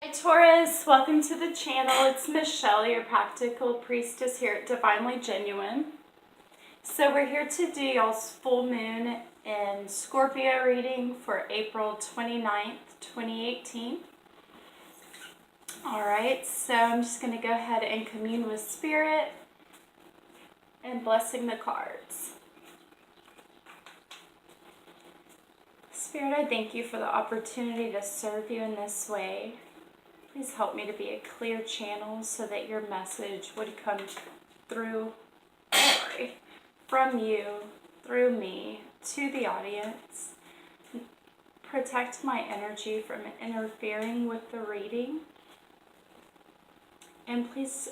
Hi Taurus, welcome to the channel. It's Michelle, your practical priestess here at Divinely Genuine. So we're here to do y'all's full moon in Scorpio reading for April 29th, 2018. Alright, so I'm just going to go ahead and commune with Spirit and blessing the cards. Spirit, I thank you for the opportunity to serve you in this way. Please help me to be a clear channel so that your message would come through, from you, through me, to the audience. Protect my energy from interfering with the reading. And please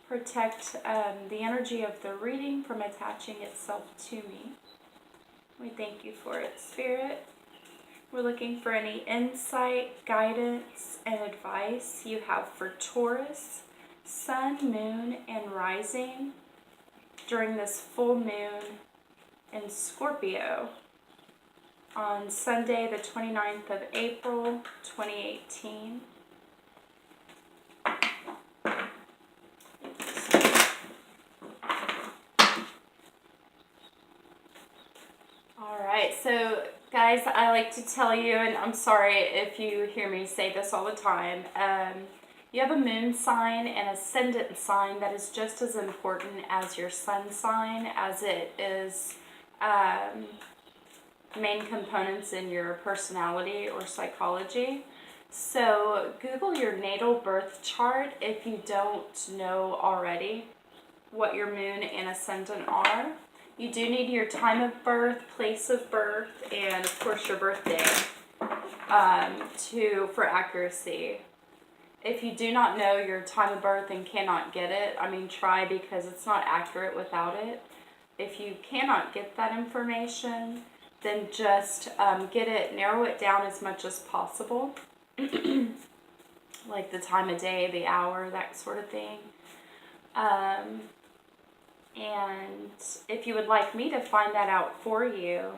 protect the energy of the reading from attaching itself to me. We thank you for it, Spirit. We're looking for any insight, guidance, and advice you have for Taurus, Sun, Moon, and Rising during this full moon in Scorpio on Sunday, the 29th of April, 2018. Alright, so guys, I like to tell you, and I'm sorry if you hear me say this all the time, you have a moon sign and ascendant sign that is just as important as your sun sign, as it is main components in your personality or psychology. So Google your natal birth chart if you don't know already what your moon and ascendant are. You do need your time of birth, place of birth, and of course your birthday for accuracy. If you do not know your time of birth and cannot get it, try, because it's not accurate without it. If you cannot get that information, then just narrow it down as much as possible. Like the time of day, the hour, that sort of thing. And if you would like me to find that out for you,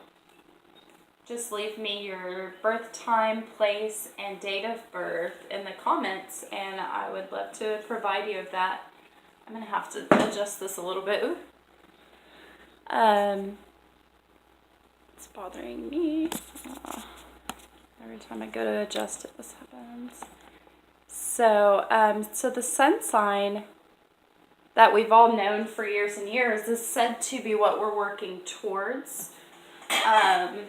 just leave me your birth time, place, and date of birth in the comments, and I would love to provide you with that. I'm going to have to adjust this a little bit. It's bothering me. Every time I go to adjust it, this happens. So the sun sign that we've all known for years and years is said to be what we're working towards. And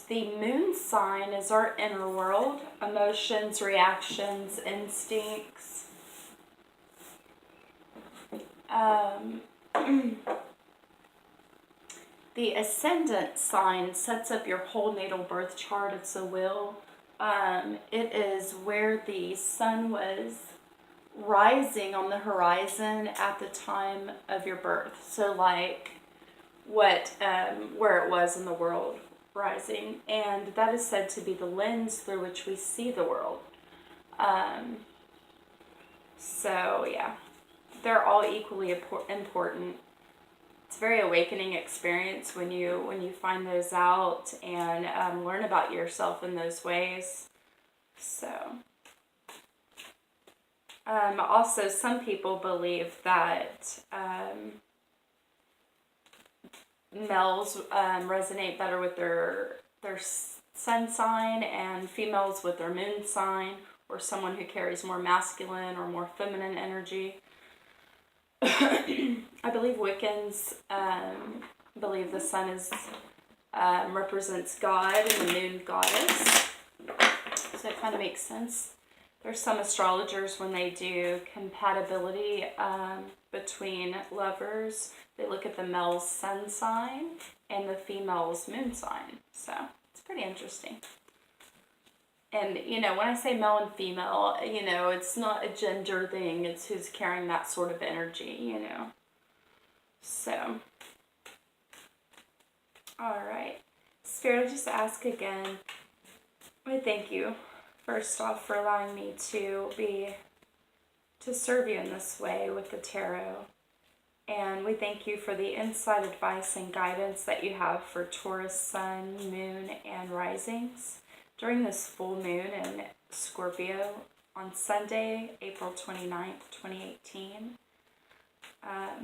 the moon sign is our inner world, emotions, reactions, instincts. The ascendant sign sets up your whole natal birth chart. It's a wheel. It is where the sun was rising on the horizon at the time of your birth. So like where it was in the world rising, and that is said to be the lens through which we see the world. So yeah, they're all equally important. It's a very awakening experience when you find those out and learn about yourself in those ways. So also, some people believe that males resonate better with their sun sign and females with their moon sign, or someone who carries more masculine or more feminine energy. I believe Wiccans believe the sun represents God and the moon goddess, so it kind of makes sense. There's some astrologers, when they do compatibility between lovers, they look at the male's sun sign and the female's moon sign. So it's pretty interesting. And, when I say male and female, it's not a gender thing. It's who's carrying that sort of energy, So, all right. Spirit, I'll just ask again. I thank you, first off, for allowing me to serve you in this way with the tarot. And we thank you for the insight, advice, and guidance that you have for Taurus, Sun, Moon, and Risings during this full moon in Scorpio on Sunday, April 29th, 2018. I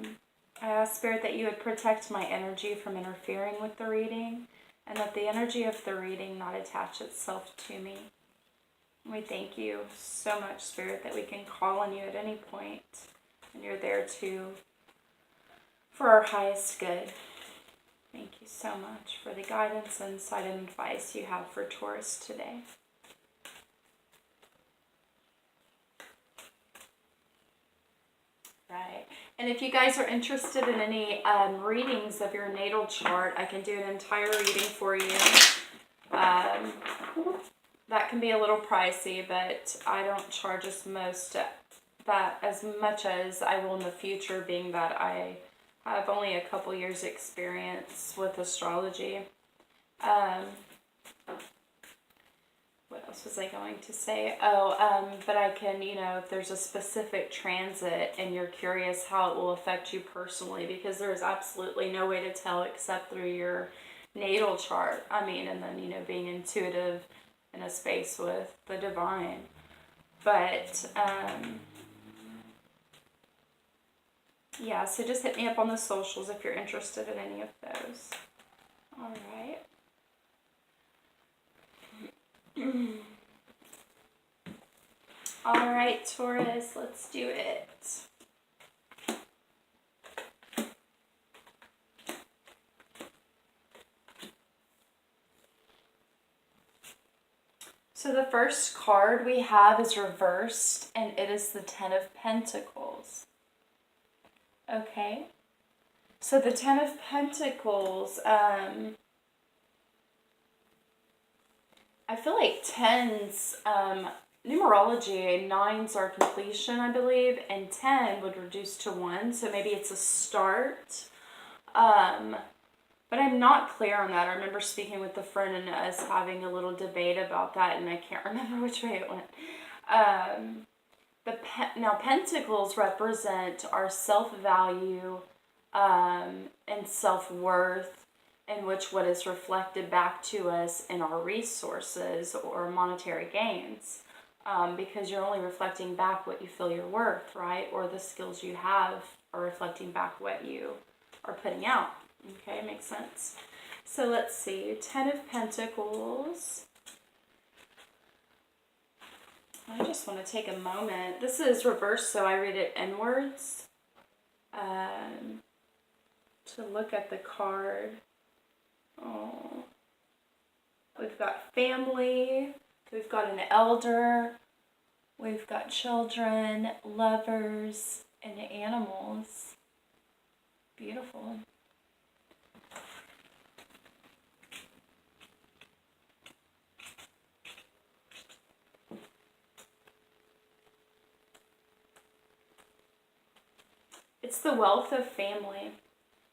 ask Spirit that you would protect my energy from interfering with the reading, and that the energy of the reading not attach itself to me. We thank you so much, Spirit, that we can call on you at any point, and you're there for our highest good. Thank you so much for the guidance, insight, and advice you have for Taurus today. Right. And if you guys are interested in any readings of your natal chart, I can do an entire reading for you. That can be a little pricey, but I don't charge as much as I will in the future, being that I have only a couple years experience with astrology. What else was I going to say? But I can, if there's a specific transit and you're curious how it will affect you personally, because there is absolutely no way to tell except through your natal chart. And then, being intuitive in a space with the divine. But, yeah, so just hit me up on the socials if you're interested in any of those. All right. All right, Taurus, let's do it. So the first card we have is reversed, and it is the Ten of Pentacles. Okay? So the Ten of Pentacles, I feel like tens, numerology, nines are completion, I believe, and 10 would reduce to 1, so maybe it's a start. But I'm not clear on that. I remember speaking with a friend and us having a little debate about that, and I can't remember which way it went. Now, pentacles represent our self-value and self-worth, in which what is reflected back to us in our resources or monetary gains. Because you're only reflecting back what you feel you're worth, right? Or the skills you have are reflecting back what you are putting out. Okay, makes sense. So let's see. 10 of Pentacles. I just want to take a moment. This is reversed, so I read it inwards. To look at the card. Oh. We've got family. We've got an elder. We've got children, lovers, and animals. Beautiful. It's the wealth of family,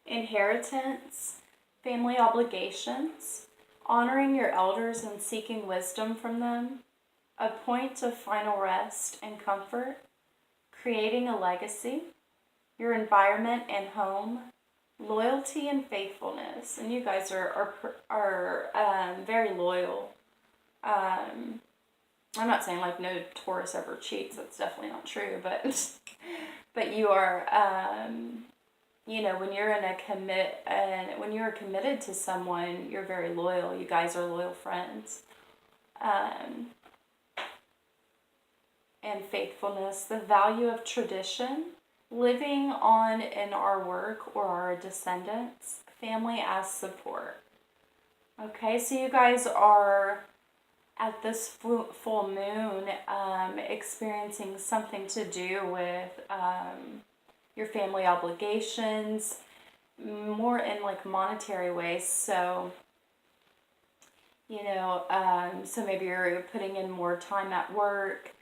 inheritance, family obligations, honoring your elders and seeking wisdom from them, a point of final rest and comfort, creating a legacy, your environment and home, loyalty and faithfulness. And you guys are very loyal. I'm not saying like no Taurus ever cheats. That's definitely not true. But you are, when you're when you're committed to someone, you're very loyal. You guys are loyal friends. And faithfulness, the value of tradition, living on in our work or our descendants, family as support. Okay, so you guys are at this full moon experiencing something to do with your family obligations, more in like monetary ways. So, so maybe you're putting in more time at work.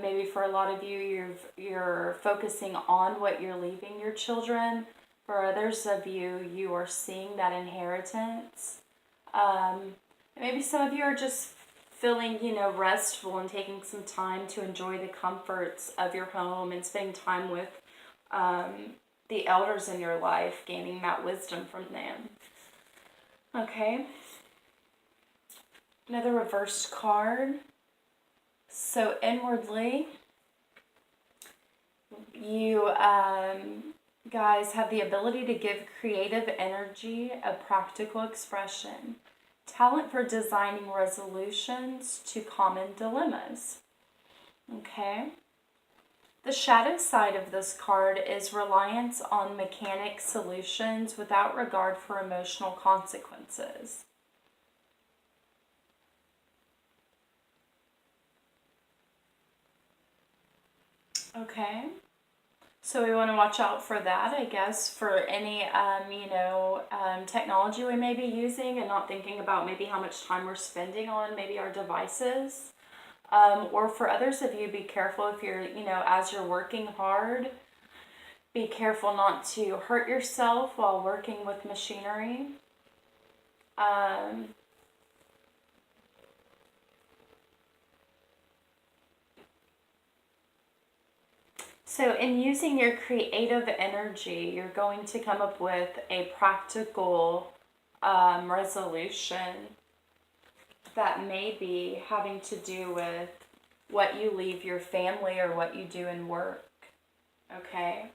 Maybe for a lot of you, you're focusing on what you're leaving your children. For others of you, you are seeing that inheritance. Maybe some of you are just feeling, restful and taking some time to enjoy the comforts of your home and spending time with the elders in your life, gaining that wisdom from them. Okay. Another reversed card. So inwardly, you guys have the ability to give creative energy a practical expression. Talent for designing resolutions to common dilemmas. Okay. The shadow side of this card is reliance on mechanic solutions without regard for emotional consequences. Okay. So we want to watch out for that, I guess, for any, technology we may be using and not thinking about maybe how much time we're spending on maybe our devices. Or for others of you, be careful if you're, as you're working hard, be careful not to hurt yourself while working with machinery. So in using your creative energy, you're going to come up with a practical resolution that may be having to do with what you leave your family or what you do in work. Okay?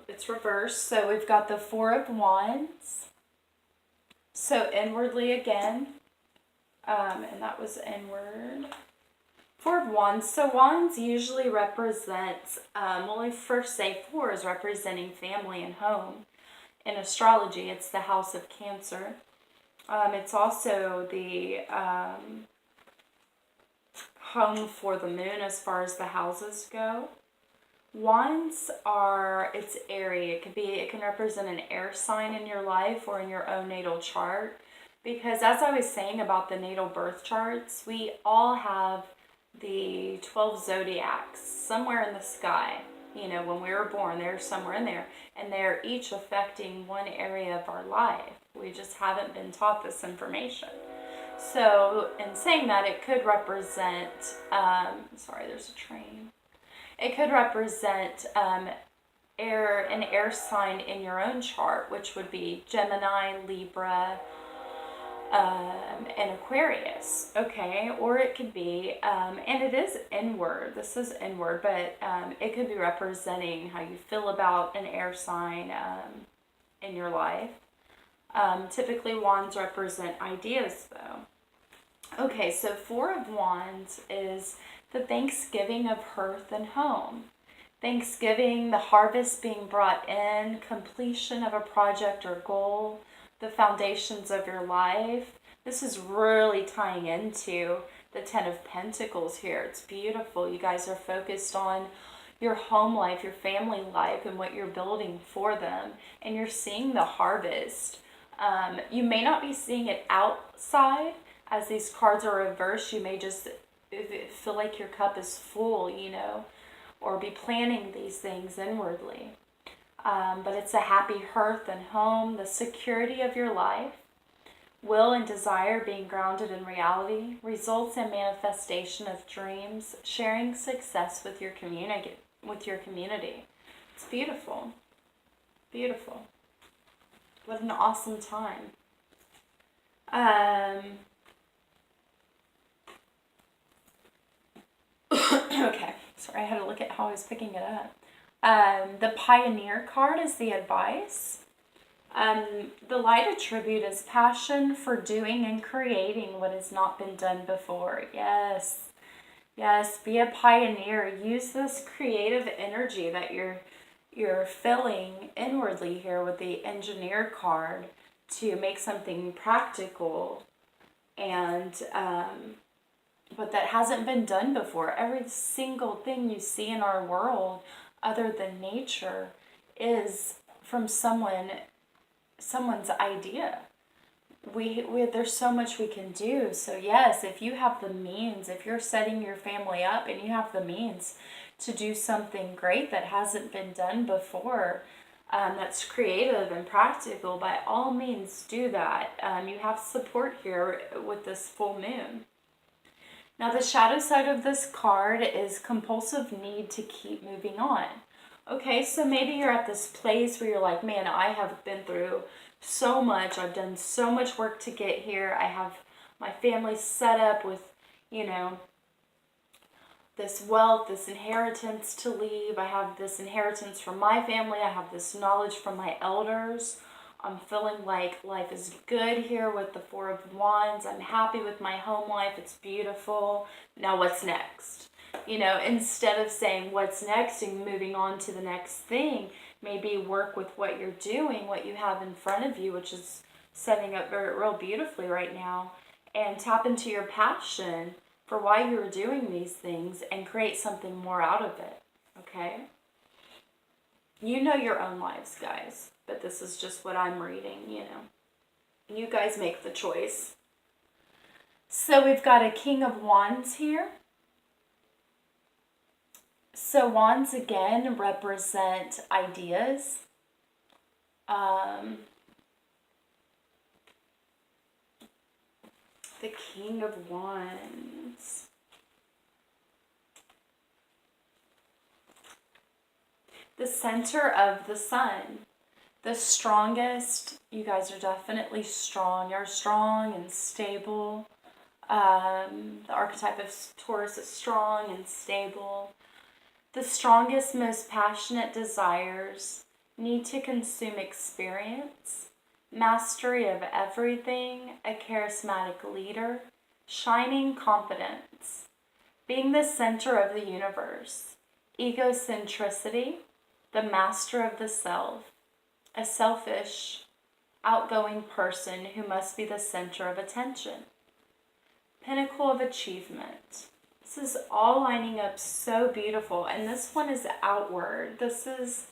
It's reversed. So we've got the Four of Wands. So inwardly again. And that was inward. Four of Wands. So Wands usually represents, well, I first say four is representing family and home. In astrology, it's the house of Cancer. It's also the home for the moon as far as the houses go. Wands are, it's airy. It can represent an air sign in your life or in your own natal chart. Because as I was saying about the natal birth charts, we all have the 12 zodiacs somewhere in the sky. When we were born, they're somewhere in there. And they're each affecting one area of our life. We just haven't been taught this information. So in saying that, it could represent, sorry, there's a train. It could represent an air sign in your own chart, which would be Gemini, Libra, and Aquarius, okay? Or it could be, and it is inward, this is inward, but it could be representing how you feel about an air sign in your life. Typically, wands represent ideas, though. Okay, so Four of Wands is the thanksgiving of hearth and home. Thanksgiving, the harvest being brought in, completion of a project or goal, the foundations of your life. This is really tying into the Ten of Pentacles here. It's beautiful. You guys are focused on your home life, your family life, and what you're building for them. And you're seeing the harvest. You may not be seeing it outside. As these cards are reversed, you may just feel like your cup is full, or be planning these things inwardly. But it's a happy hearth and home, the security of your life, will and desire being grounded in reality, results in manifestation of dreams, sharing success with your community. It's beautiful. Beautiful. What an awesome time. Okay, sorry, I had to look at how I was picking it up. The Pioneer card is the advice. The light attribute is passion for doing and creating what has not been done before. Yes, be a pioneer. Use this creative energy that you're feeling inwardly here with the Engineer card to make something practical and but that hasn't been done before. Every single thing you see in our world other than nature is from someone's idea. There's so much we can do. So yes, if you have the means, if you're setting your family up and you have the means to do something great that hasn't been done before, that's creative and practical, by all means do that. You have support here with this full moon. Now the shadow side of this card is compulsive need to keep moving on. Okay, so maybe you're at this place where you're like, man, I have been through so much. I've done so much work to get here. I have my family set up with, you know, this wealth, this inheritance to leave. I have this inheritance from my family. I have this knowledge from my elders. I'm feeling like life is good here with the Four of Wands. I'm happy with my home life. It's beautiful. Now what's next? You know, instead of saying what's next and moving on to the next thing, maybe work with what you're doing, what you have in front of you, which is setting up real beautifully right now, and tap into your passion for why you're doing these things and create something more out of it, okay? You know your own lives, guys, but this is just what I'm reading, you know. You guys make the choice. So we've got a King of Wands here. So wands, again, represent ideas. The King of Wands. The center of the sun. The strongest. You guys are definitely strong. You're strong and stable. The archetype of Taurus is strong and stable. The strongest, most passionate desires need to consume experience, mastery of everything, a charismatic leader, shining confidence, being the center of the universe, egocentricity, the master of the self, a selfish, outgoing person who must be the center of attention, pinnacle of achievement. This is all lining up so beautiful, and this one is outward. This is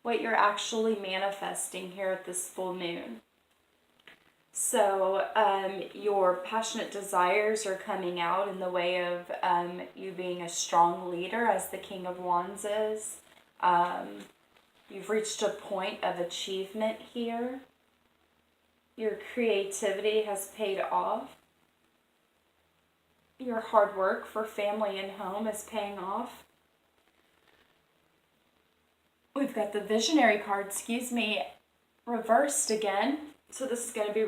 what you're actually manifesting here at this full moon. So your passionate desires are coming out in the way of you being a strong leader, as the King of Wands is. You've reached a point of achievement here. Your creativity has paid off. Your hard work for family and home is paying off. We've got the Visionary card, reversed again. So this is going to be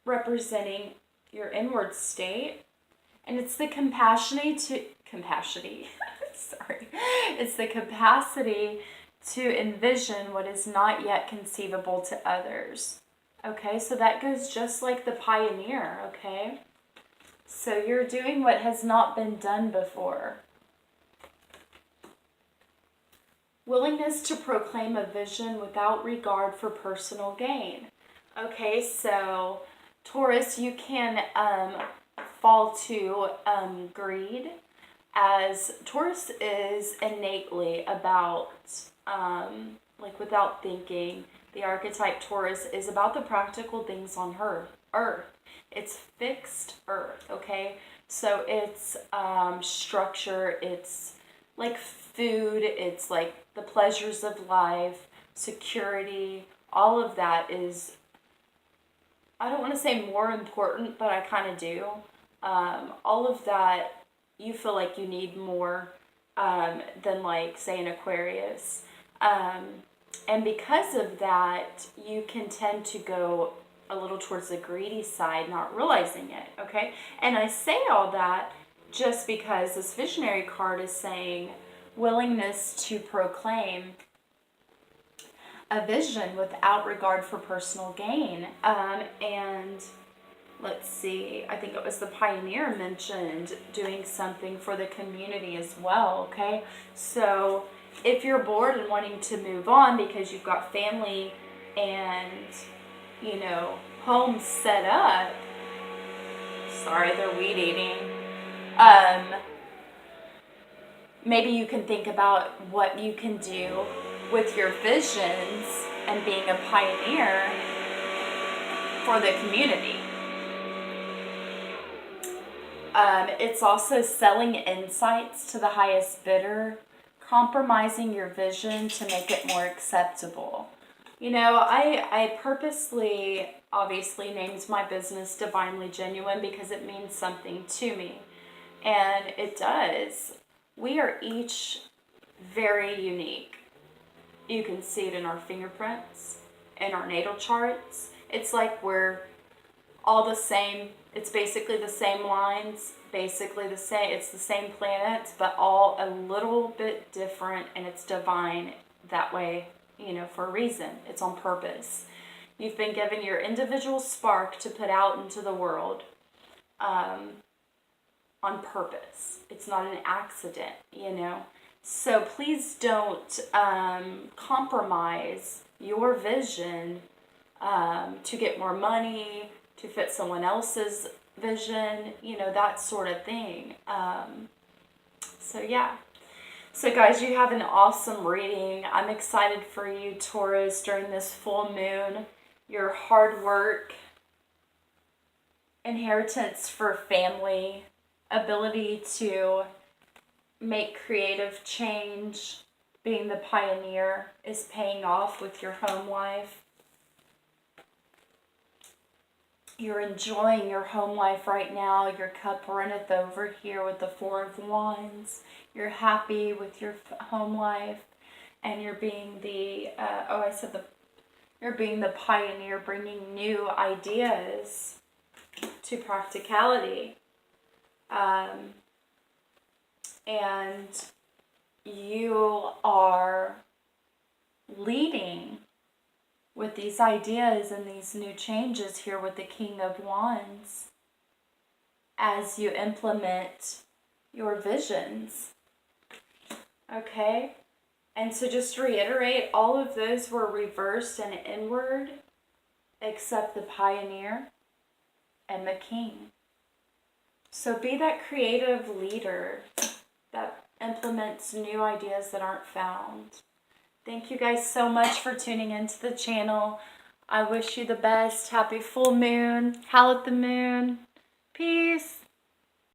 representing your inward state. And it's the It's the capacity to envision what is not yet conceivable to others. Okay, so that goes just like the pioneer, okay? So you're doing what has not been done before. Willingness to proclaim a vision without regard for personal gain. Okay, so Taurus, you can fall to greed, as Taurus is innately about, without thinking. The archetype Taurus is about the practical things on Earth. It's fixed Earth, okay? So it's structure, it's like food, it's like the pleasures of life, security, all of that is, I don't want to say more important, but I kind of do. All of that, you feel like you need more than, like, say, an Aquarius. And because of that, you can tend to go a little towards the greedy side, not realizing it, okay? And I say all that just because this Visionary card is saying willingness to proclaim a vision without regard for personal gain. And let's see, I think it was the Pioneer mentioned doing something for the community as well, okay? So if you're bored and wanting to move on because you've got family and, you know, home set up, sorry, they're weed eating, maybe you can think about what you can do with your visions and being a pioneer for the community. It's also selling insights to the highest bidder, compromising your vision to make it more acceptable. You know, I purposely, obviously, named my business Divinely Genuine because it means something to me. And it does. We are each very unique. You can see it in our fingerprints, in our natal charts. It's like we're all the same. It's basically the same lines, basically the same. It's the same planets, but all a little bit different, and it's divine that way, you know, for a reason. It's on purpose. You've been given your individual spark to put out into the world on purpose. It's not an accident, you know. So please don't compromise your vision to get more money, to fit someone else's vision, you know, that sort of thing. So yeah. So guys, you have an awesome reading. I'm excited for you, Taurus, during this full moon. Your hard work, inheritance for family, ability to make creative change, being the pioneer is paying off with your home life. You're enjoying your home life right now. Your cup runneth over here with the Four of Wands. You're happy with your home life, and you're being the you're being the pioneer, bringing new ideas to practicality. And you are leading with these ideas and these new changes here with the King of Wands as you implement your visions. Okay? And so just to reiterate, all of those were reversed and inward except the pioneer and the king. So be that creative leader that implements new ideas that aren't found. Thank you guys so much for tuning into the channel. I wish you the best. Happy full moon. Howl at the moon. Peace.